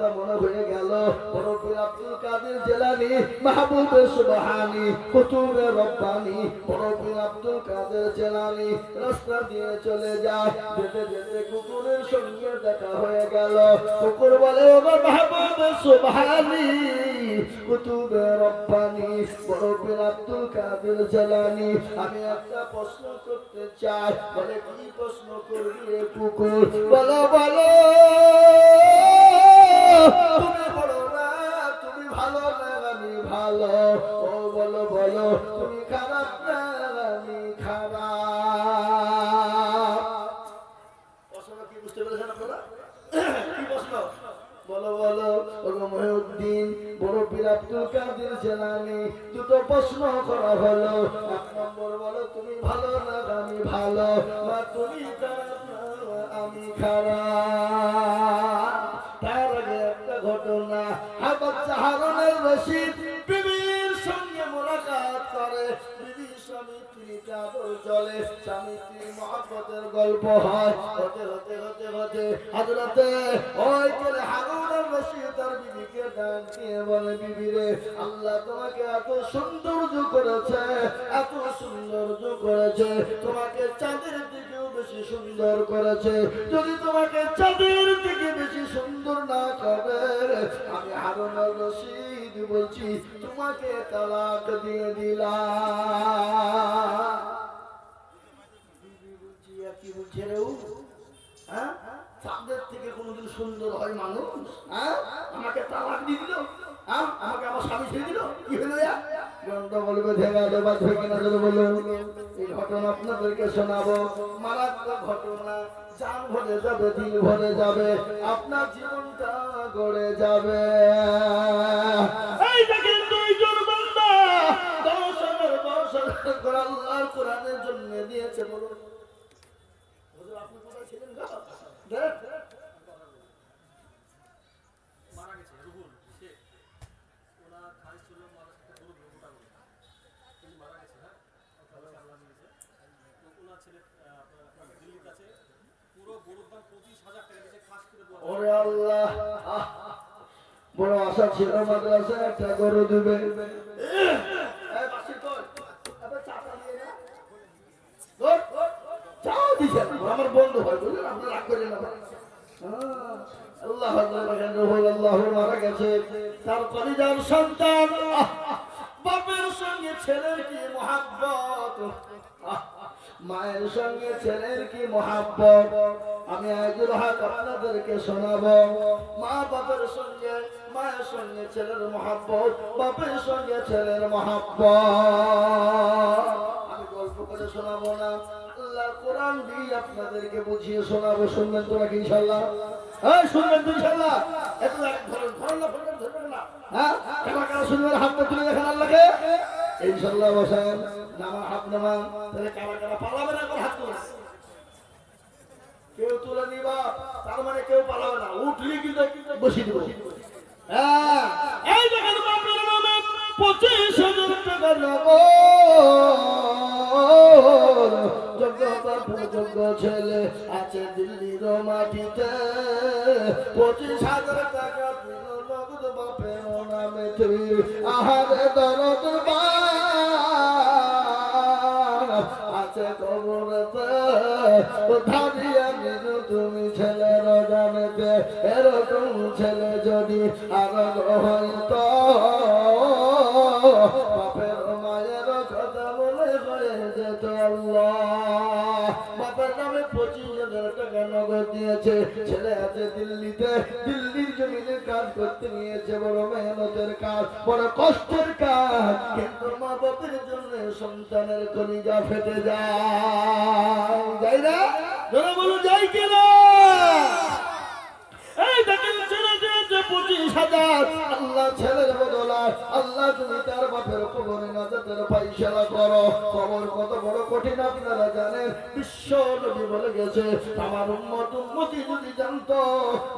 কথা মনে হয়ে গেল বড় পীর আব্দুল কাদের জিলানী মাহবুব সুবহানী কুতুবে রব্বানী বড় পীর আব্দুল কাদের জিলানী রাস্তা দিয়ে চলে যায় যেতে যেতে কুকুরের সঙ্গে দেখা হয়ে গেল কুকুর বলে ও মাহবুব সুবহানী কুতুবে রব্বানী বড় পীর আব্দুল কাদের জিলানী আমি একটা প্রশ্ন করতে চাই বলে কি প্রশ্ন করবি রে কুকুর বলো বলো তুমি বলো না তুমি ভালো না আমি ভালো ও বলো বলো তুমি খারাপ না আমি খারাপ প্রশ্ন কি বুঝতে পেরেছেন আপনারা কি প্রশ্ন বলো বলো ওগো মহিউদ্দিন বড় পীর আব্দুল কাদের জিলানী দুটো প্রশ্ন করা হলো এক নম্বর বলো তুমি ভালো না আমি ভালো না তুমি খারাপ না আমি খারাপ তার আগে একটা ঘটনা বাচ্চা হারুনুর রশিদ বিবির সঙ্গে মোলাকাত করে বিবির স্বামী তিনি চাদর চলে স্বামী তিনি মহব্বতের গল্প হয় হতে হতে হতে হতে হযরতে ওই ছেলে হারুনুর রশিদ তার বিবিকে ডাক দিয়ে বলে বিবি রে আল্লাহ তোমাকে এত সৌন্দর্য করেছে এত সৌন্দর্য করেছে তোমাকে চাঁদের দিকেও বেশি সুন্দর করেছে যদি তোমাকে চাঁদের থেকে বেশি সুন্দর না করে আমি হারুনুর রশিদ বলছি তোমাকে তালাক দিয়ে দিলাম কি বলছে রে হ্যাঁ চাঁদের থেকে কোনদিন সুন্দর হয় মানুষ হ্যাঁ আমাকে তালাক দিয়ে দিল হ্যাঁ আমাকে আমার স্বামী ছেড়ে দিল কি হলো গ্রন্থ বলবে ধেগা দেবা ধেগে না যদি বলো এই ঘটনা আপনাদেরকে শোনাবো মারাত্মক ঘটনা জান ভরে যাবে দিল ভরে যাবে আপনার জীবনটা গড়ে যাবে এই দেখেন দুইজন বান্দা 10 করে আল্লাহর কোরআনের জন্য দিয়েছে বলো হুজুর আপনি কোথায় ছিলেন গো দেখ মারা গেছে রুহুল সে ওনা খাই ছিল মারা সাথে বড় রুহুটা বলে তিনি মারা গেছে হ্যাঁ তাহলে আল্লাহ নিয়েছে তো ওনা ছেলে আপনার দিল্লিতে আছে পুরো গরুর দাম 25,000 টাকা দিয়েছে খাস করে দোয়া ওরে আল্লাহ বড় আশা ছিল মাদ্রাসায় একটা গরু দিবে এই বাসি কই আবে চাটা দিয়ে না গোর চাও দিছে আমার বন্ধু হয় বুঝলেন আপনি রাগ করেন না আল্লাহ আল্লাহ মারা গেছে তার কলিজার সন্তান বাপের সঙ্গে ছেলের কি মহব্বত মায়ের সঙ্গে ছেলের কি মহব্বত আমি আজুল হক আপনাদেরকে শোনাবো মা বাপের সঙ্গে মায়ের সঙ্গে ছেলের মহব্বত বাপের সঙ্গে ছেলের মহব্বত আমি গল্প করে শোনাবো না আল্লাহর কোরআন দিয়ে আপনাদেরকে বুঝিয়ে শোনাবো শুনবেন তো নাকি ইনশাআল্লাহ হ্যাঁ শুনবেন তো ইনশাআল্লাহ এত ধরেন না হ্যাঁ কারা শুনবেন হাতটা তুলে দেখেন আল্লাহকে ইনশাআল্লাহ বসেন নামা হাত নামা তাহলে কারা পালাবে না কোন হাত তুলে কেউ তুলে নিবা তার মানে কেউ পালাবে না উঠলি কিন্তু বসিয়ে দিব হ্যাঁ এই দেখেন বাপের নামে 25,000 টাকা নগদ যোগ্য ছেলে আছে দিল্লির মাটিতে 25,000 টাকা দিল নগদ বাপের নামে আহারে দরদ আছে কবরতে ধারিয়া নিজ তুমি ছেলের জানেতে এরকম ছেলে যদি আরো হইতো বাপের মায়ের কথা মনে হয়ে যেত আল্লাহ বাপের নামে 25,000 টাকা নগদ দিয়েছে ছেলে আছে দিল্লিতে দিল্লির জমিনে কাজ করতে নিয়েছে বড় মেহনতের কাজ বড় কষ্টের কাজ কিন্তু মা বাপের জন্য সন্তানের কলিজা ফেটে যায় যাই না যারা বলো যাই কিনা এই দেখেন ছেলে যে 25,000 আল্লাহ ছেলের বদলায় আল্লাহ তুমি তার বাপের কবরে নাজাতের ফায়সালা করো কবর কত বড় কঠিন আপনারা জানেন বিশ্ব নবী বলে গেছে আমার উম্মতি যদি জানতো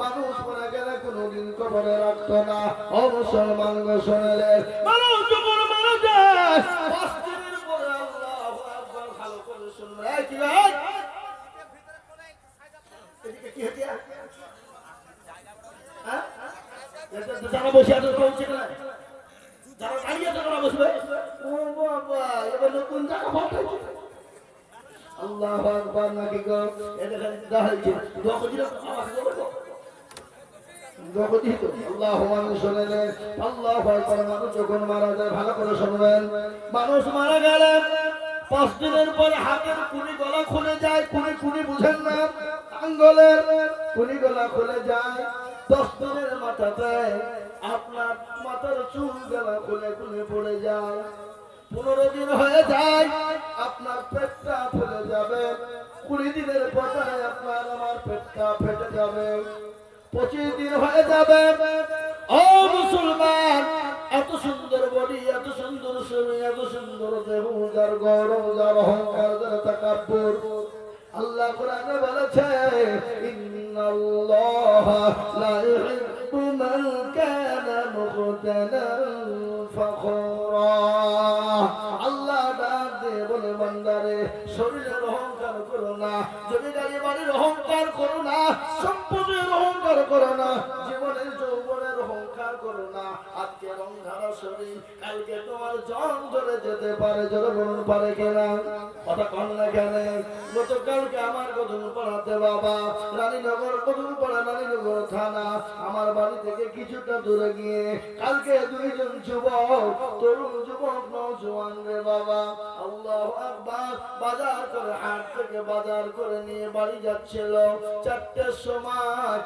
মানুষ মারা গেলে কোনোদিন কবরে রাখতো না ও মুসলমান গো শুনলে মানুষ যখন মারা যায় 5 দিনের পরে আল্লাহু আকবার ভালো করে শুনবে এই কি ভাই এদিকে কি হচ্ছে হ্যাঁ যারা বসে আছে পৌঁছে না, যারা দাঁড়িয়ে আছে তারা বসবে। ও বাবা, এবার নতুন জায়গা পাঠাইছে। আল্লাহু আকবার নাকি গো, এটা খালি দাঁড়িয়ে দোকানে আওয়াজ করবে। জগৎই তো আল্লাহু আকবার শুনেন। আল্লাহু আকবার। মানুষ যখন মারা যায় ভালো করে শুনবেন, মানুষ মারা গেলে 5 দিনের পরে হাতের কুড়ি গলা খুলে যায়। কুড়ি কুড়ি বুঝেন না, আঙ্গুলের কুড়ি গলা খুলে যায়। 10 দিনের মাথাতে আপনার মাথার চুল গলা খুলে খুলে পড়ে যায়। 15 দিন হয়ে যায় আপনার পেটটা ফুলে যাবে। 20 দিনের পরে আপনার আমার পেটটা ফেটে যাবে। 25 দিন হয়ে যাবে। ও মুসলমান, এত সুন্দর বডি, এত সুন্দর শরীর, এত সুন্দর দেহ, যার গৌরব, যার অহংকার, যার তাকাব্বুর, আল্লাহ কোরআনে বলেছে ইন্নাল্লাহা লা ইউহিব্বু মান কানা মুখতালান ফখরা। আল্লাহ ডাক দিয়ে বলে, বান্দারে শরীরের অহংকার করো না, জমি গাড়ি বাড়ির অহংকার করো না, সম্পদের অহংকার করো না, জীবনের যৌবনের অহংকার করো না। আজকে রং ধারা শরীর, কালকে তোমার জং ধরে যেতে পারে। জোরে বলুন পারে কিনা? কথা কন না কেন? গতকালকে আমার কদম পাড়াতে বাবা, রানীনগর কদম পাড়া, রানীনগর থানা, আমার বাড়ি থেকে কিছুটা দূরে গিয়ে কালকে 2 জন যুবক, তরুণ যুবক, নওজোয়ান রে বাবা, আল্লাহু আকবার, বাজার করে, হাট থেকে বাজার করে নিয়ে বাড়ি যাচ্ছিল। 4টার সময়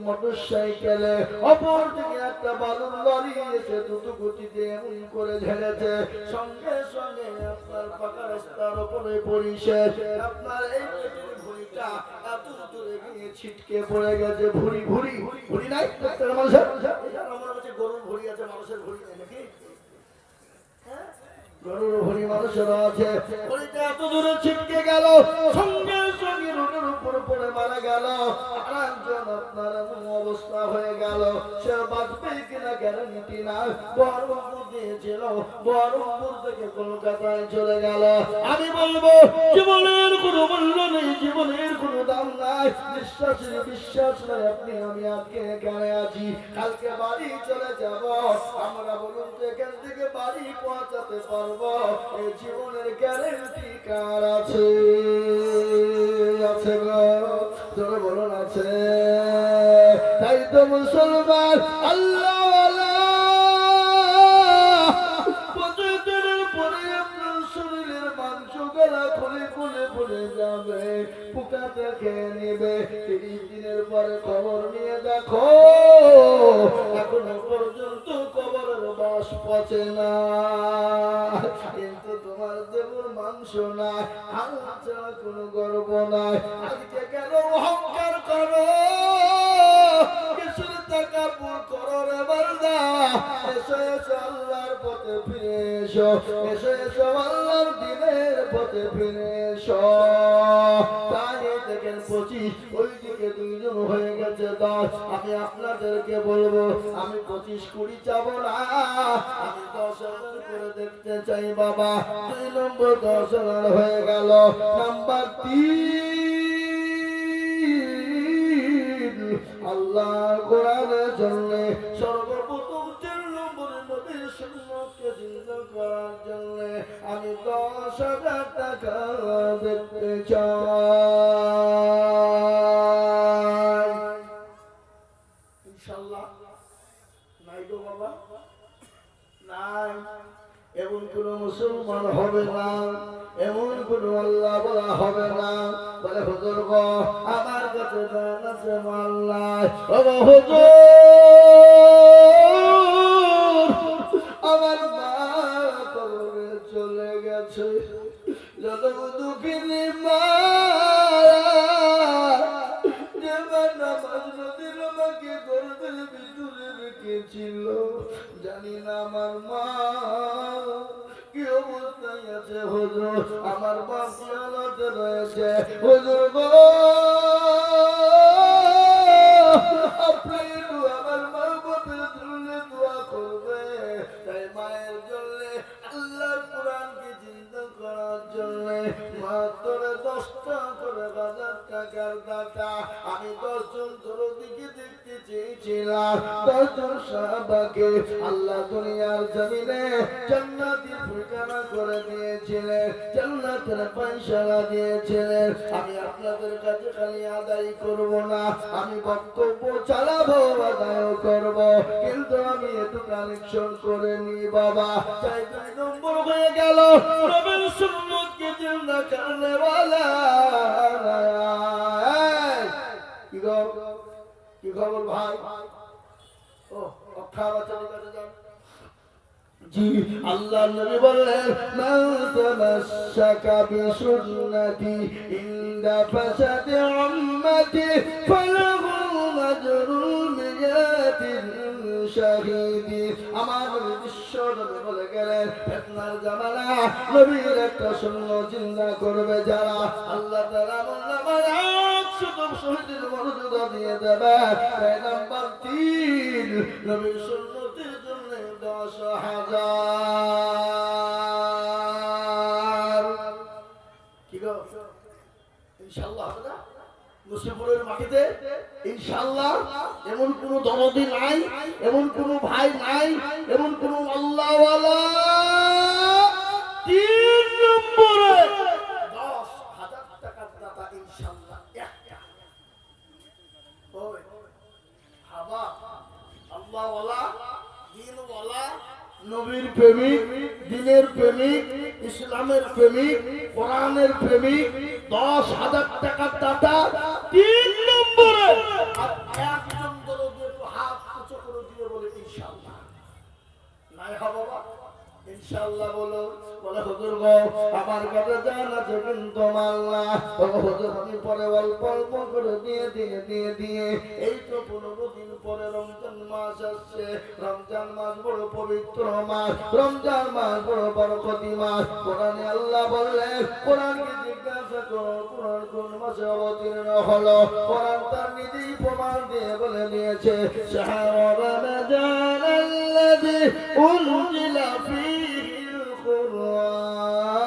মোটরসাইকেলে অপর থেকে একটা বালুর লরি এসে দ্রুত গতিতে এমন করে ঝেড়েছে, সঙ্গে সঙ্গে আপনার পাকা রাস্তার উপরে পড়িছে। আপনার এই পেটের ভুঁড়িটা এত দূরে গিয়ে ছিটকে পড়ে গেছে। ভুঁড়ি ভুঁড়ি ভুঁড়ি নাই মানুষের, আমার কাছে গরুর ভুঁড়ি আছে, মানুষের ভুঁড়ি নেই নাকি? গরুর ভুঁড়ি মানুষের আছে। ভুঁড়িটা এত দূরে ছিটকে গেল, সঙ্গে সঙ্গে রোডের উপর পড়ে মারা গেল। আরেকজন আপনার এমন অবস্থা হয়ে গেল, সে বাঁচবে কিনা গ্যারান্টি না। বহরমপুর দিয়েছিল, বহরমপুর থেকে কলকাতায় চলে গেল। আমি বলবো জীবনের কোনো মূল্য নেই, জীবনের কোনো দাম নাই, বিশ্বাস নাই। আপনি আমি আজকে এখানে আছি, কালকে বাড়ি চলে যাব। আমরা বলুন তো এখান থেকে বাড়ি পৌঁছাতে পারবো? এই জীবনের গ্যারান্টি কার আছে? আছে গো, তোরা বলুন আছে। তাই তো মুসলমান আল্লাহ শরীরের মাংস গলা খুলে খুলে পড়ে যাবে, পোকা দেখে নেবে। 30 দিনের পরে খবর নিয়ে দেখো, এখনো পর্যন্ত কবরের বাস পচে না, কিন্তু তোমার দেবর মাংস নাই, হালকা ছাড়া কোনো গর্ব নাই। আজকে কেন অহংকার করো, কিছুর তাকাব্বুর করো রে বান্দা? এসো এসো আল্লাহর পথে ফিরে এসো, এসো এসো আল্লাহর দ্বীনের পথে ফিরে এসো। তাই দেখেন 25, ওইদিকে 2 জন হয়ে গেছে 10। আমি আপনাদেরকে বলবো, আমি 25-20 চাবো না, আমি 10,000 করে দেখতে চাই বাবা। 2 নম্বর 10,000 হয়ে গেল। নাম্বার 3, আল্লাহ কোরআনের জন্য সর্বপ্রথম 3 নম্বরে নবীর সুন্নাতকে জিন্দা করার জন্য আমি 10,000 টাকা দেখতে চাই। ইনশাআল্লাহ নাই গো বাবা, নাই। এমন কোন মুসলমান হবে না, এমন কোন আল্লাহ বলা হবে না বলে হুজুর গো আমার কাছে দান আছে মাল নাই। ও হুজুর আমার মা কবরে চলে গেছে, যত দুঃখিনী মা, যে মা নামাজ নদীর আমাকে গর্ভের ভিতরে রেখেছিল, জানি না আমার মা কি অবস্থায় আছে। হুজুর আমার বাপ কি হালতে রয়েছে, হুজুর গো আপনি একটু আমার মা বাপের জন্য দোয়া করবে। তাই মায়ের জন্য আল্লাহর কোরআনকে জিন্দা করার জন্য মাত্র 10টা করে 1000 টাকার দাতা আমি 10 জন তোর দিকে দেখতে চেয়েছিলাম 10 জন সাহাবাকে আল্লাহ দুনিয়ার জমিনে জান্নাতের ঠিকানা করে দিয়েছিলেন, জান্নাতের ফয়সালা দিয়েছিলেন। আমি আপনাদের কাছে খালি আদায় করব না, আমি বক্তব্য চালাবো, আদায় করব, কিন্তু আমি একটু কানেকশন করে নি বাবা। তাই 2 নম্বর হয়ে গেল নবীর সুন্নতকে জিন্দা করনে वाला। কি খবর ভাই? ও অক্ষা বাচ্চাদের কাছে যান। জি আল্লাহ নবী বললেন মান তামাশশাকা বিসুন্নতি ইনদা ফাসাদি উম্মতি ফালাহু আজরুল মিয়াতিন শাহীদি। আমার বিশ্ব নবী বলে গেলেন ফিতনার জামানা নবীর একটা সুন্নাত জিন্দা করবে যারা, আল্লাহ তাআলা বললেন শুধু শহীদের মর্যাদা দিয়ে দেবে। নাম্বার 3 নবীর সুন্নতের জন্য 10,000। কি গো ইনশাআল্লাহ হবে না? মুসলিমপুরের মাটিতে ইনশাআল্লাহ এমন কোন দরদি নাই, এমন কোন ভাই নাই, এমন কোন আল্লাহওয়ালা 3 নম্বরে 10,000 টাকার দাতা ইনশাআল্লাহ একটা। ওই হাবা আল্লাহওয়ালা, দ্বীনওয়ালা, নবীর প্রেমিক, দ্বীনের প্রেমিক, ইসলামের প্রেমিক, কোরআনের প্রেমিক 10,000 টাকার দাতা 3 নম্বরে। আর একজন দরদি একটু হাত উঁচু করে দিয়ে বলে ইনশাআল্লাহ। নাই হবে বাবা ইনশাআল্লাহ বলো। বলে হুজুর গো আমার কাছে জান আছে কিন্তু মাল না। হুজুর আমি পরে অল্প অল্প করে দিয়ে এই তো 15 দিন পরে রমজান মাস আসছে। রমজান মাস বড় পবিত্র মাস, রমজান মাস বড় বরকতি মাস। কোরআনে আল্লাহ বললেন কোরআনকে জিজ্ঞাসা করো কোরআন কোন মাসে অবতীর্ণ হলো। কোরআন তার নিজেই প্রমাণ দিয়ে বলে দিয়েছে শাহরু রমজান আল্লাযী উনজিলা ফীহিল কুরআন।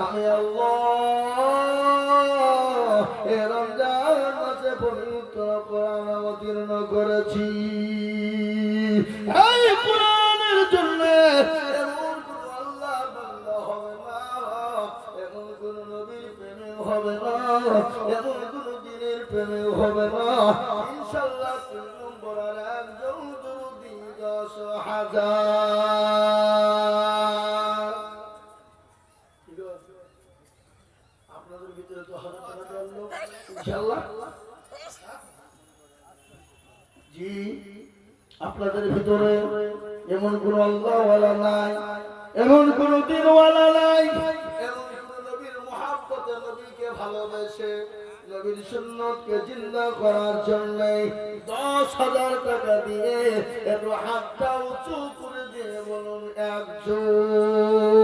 আমি আল্লাহ এই রমজান মাসে পবিত্র কোরআন অবতীর্ণ করেছি। এই কোরআনের জন্য এমন কোন আল্লাহ বান্দা হবে না, এমন কোন নবীর প্রেমে হবে না, এমন কোন দ্বীনের প্রেমে হবে না। ইনশাআল্লাহ 3 নম্বর আর একজন দরদি 10,000। আপনাদের ভিতরে 10,000 টাকা দেওয়ার লোক ইনশাআল্লাহ। জি আপনাদের ভিতরে এমন কোন আল্লাহওয়ালা নাই, এমন কোন দ্বীনওয়ালা নাই, এমন কোন নবীর মুহাব্বতে নবীকে ভালোবেসে নবীর সুন্নতকে জিন্দা করার জন্য 10,000 টাকা দিয়ে একটু হাতটা উঁচু করে দিয়ে বলুন একজন।